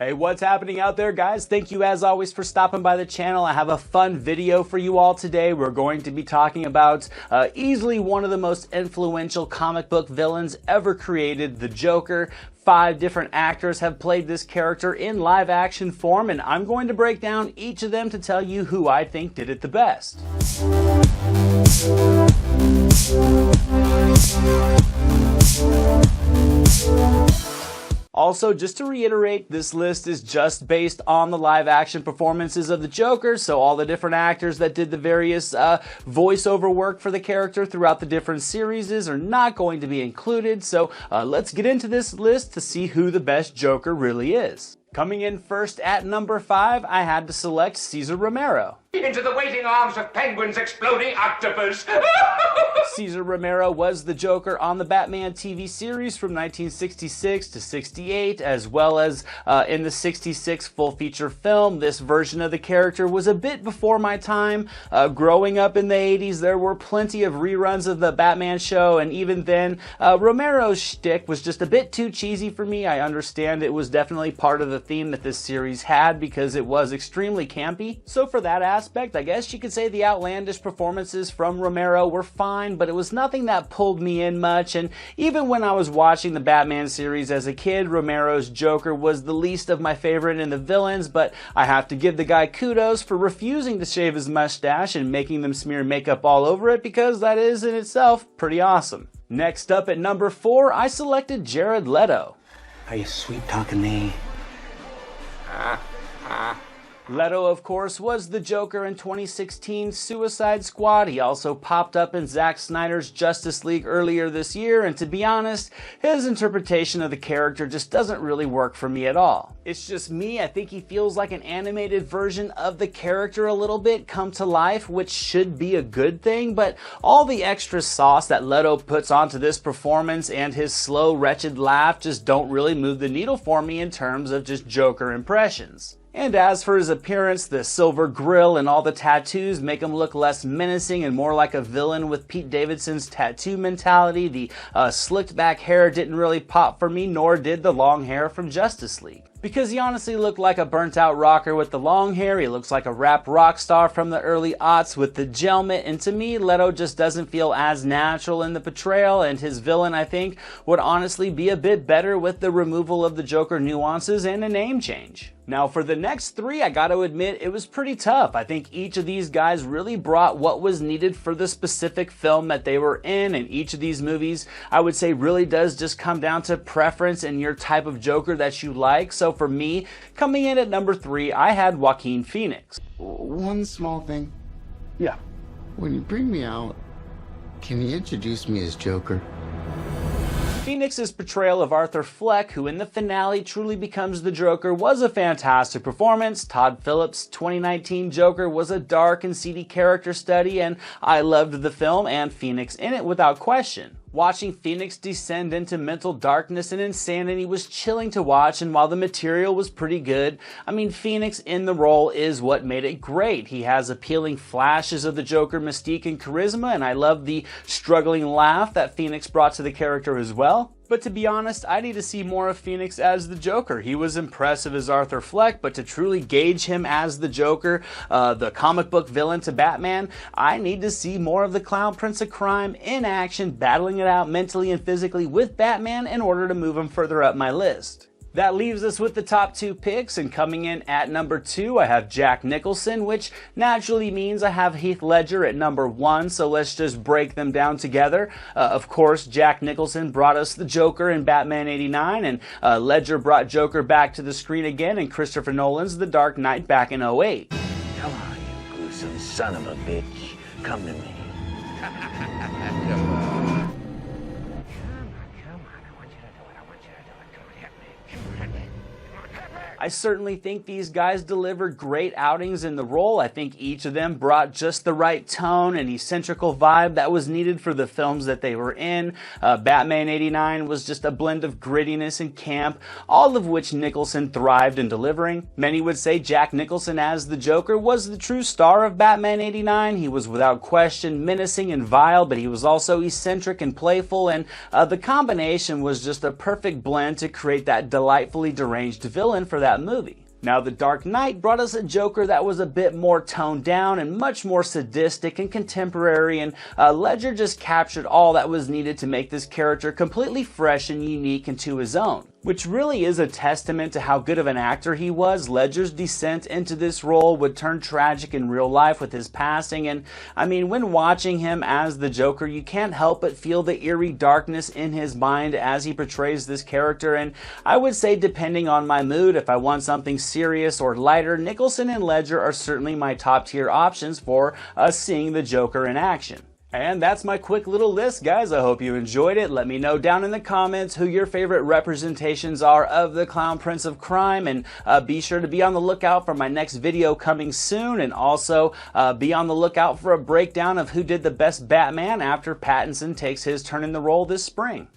Hey, what's happening out there, guys? Thank you as always for stopping by the channel. I have a fun video for you all today. We're going to be talking about easily one of the most influential comic book villains ever created, the Joker. 5 different actors have played this character in live action form, and I'm going to break down each of them to tell you who I think did it the best. Also, just to reiterate, this list is just based on the live action performances of the Joker, so all the different actors that did the various voiceover work for the character throughout the different series are not going to be included, so let's get into this list to see who the best Joker really is. Coming in first at number 5, I had to select Cesar Romero. Into the waiting arms of Penguin's exploding octopus! Cesar Romero was the Joker on the Batman TV series from 1966 to 68, as well as in the 66 full feature film. This version of the character was a bit before my time. Growing up in the 80s, there were plenty of reruns of the Batman show, and even then, Romero's shtick was just a bit too cheesy for me. I understand it was definitely part of the theme that this series had because it was extremely campy. So for that aspect, I guess you could say the outlandish performances from Romero were fine, but it was nothing that pulled me in much. And even when I was watching the Batman series as a kid, Romero's Joker was the least of my favorite in the villains, but I have to give the guy kudos for refusing to shave his mustache and making them smear makeup all over it, because that is in itself pretty awesome. Next up at number 4, I selected Jared Leto. Are you sweet talking me? Leto, of course, was the Joker in 2016's Suicide Squad. He also popped up in Zack Snyder's Justice League earlier this year, and to be honest, his interpretation of the character just doesn't really work for me at all. It's just me, I think he feels like an animated version of the character a little bit come to life, which should be a good thing, but all the extra sauce that Leto puts onto this performance and his slow, wretched laugh just don't really move the needle for me in terms of just Joker impressions. And as for his appearance, the silver grill and all the tattoos make him look less menacing and more like a villain with Pete Davidson's tattoo mentality. The slicked back hair didn't really pop for me, nor did the long hair from Justice League. Because he honestly looked like a burnt out rocker with the long hair. He looks like a rap rock star from the early aughts with the gelmet, and to me, Leto just doesn't feel as natural in the portrayal, and his villain, I think, would honestly be a bit better with the removal of the Joker nuances and a name change. Now for the next 3, I gotta admit, it was pretty tough. I think each of these guys really brought what was needed for the specific film that they were in, and each of these movies, I would say, really does just come down to preference and your type of Joker that you like. So for me, coming in at number 3, I had Joaquin Phoenix. One small thing. Yeah. When you bring me out, can you introduce me as Joker? Phoenix's portrayal of Arthur Fleck, who in the finale truly becomes the Joker, was a fantastic performance. Todd Phillips' 2019 Joker was a dark and seedy character study, and I loved the film and Phoenix in it without question. Watching Phoenix descend into mental darkness and insanity was chilling to watch, and while the material was pretty good, I mean, Phoenix in the role is what made it great. He has appealing flashes of the Joker mystique and charisma, and I love the struggling laugh that Phoenix brought to the character as well. But to be honest, I need to see more of Phoenix as the Joker. He was impressive as Arthur Fleck, but to truly gauge him as the Joker, the comic book villain to Batman, I need to see more of the Clown Prince of Crime in action, battling it out mentally and physically with Batman in order to move him further up my list. That leaves us with the top 2 picks, and coming in at number 2, I have Jack Nicholson, which naturally means I have Heath Ledger at number 1, so let's just break them down together. Of course, Jack Nicholson brought us the Joker in Batman '89, and Ledger brought Joker back to the screen again in Christopher Nolan's The Dark Knight back in '08. Come on, you gruesome son of a bitch. Come to me. I certainly think these guys delivered great outings in the role. I think each of them brought just the right tone and eccentrical vibe that was needed for the films that they were in. Batman '89 was just a blend of grittiness and camp, all of which Nicholson thrived in delivering. Many would say Jack Nicholson as the Joker was the true star of Batman '89. He was without question menacing and vile, but he was also eccentric and playful, and the combination was just a perfect blend to create that delightfully deranged villain for that that movie. Now, The Dark Knight brought us a Joker that was a bit more toned down and much more sadistic and contemporary, and Ledger just captured all that was needed to make this character completely fresh and unique and to his own. Which really is a testament to how good of an actor he was. Ledger's descent into this role would turn tragic in real life with his passing, and I mean, when watching him as the Joker, you can't help but feel the eerie darkness in his mind as he portrays this character. And I would say, depending on my mood, if I want something serious or lighter, Nicholson and Ledger are certainly my top tier options for seeing the Joker in action. And that's my quick little list, guys. I hope you enjoyed it. Let me know down in the comments who your favorite representations are of the Clown Prince of Crime, and be sure to be on the lookout for my next video coming soon, and also be on the lookout for a breakdown of who did the best Batman after Pattinson takes his turn in the role this spring.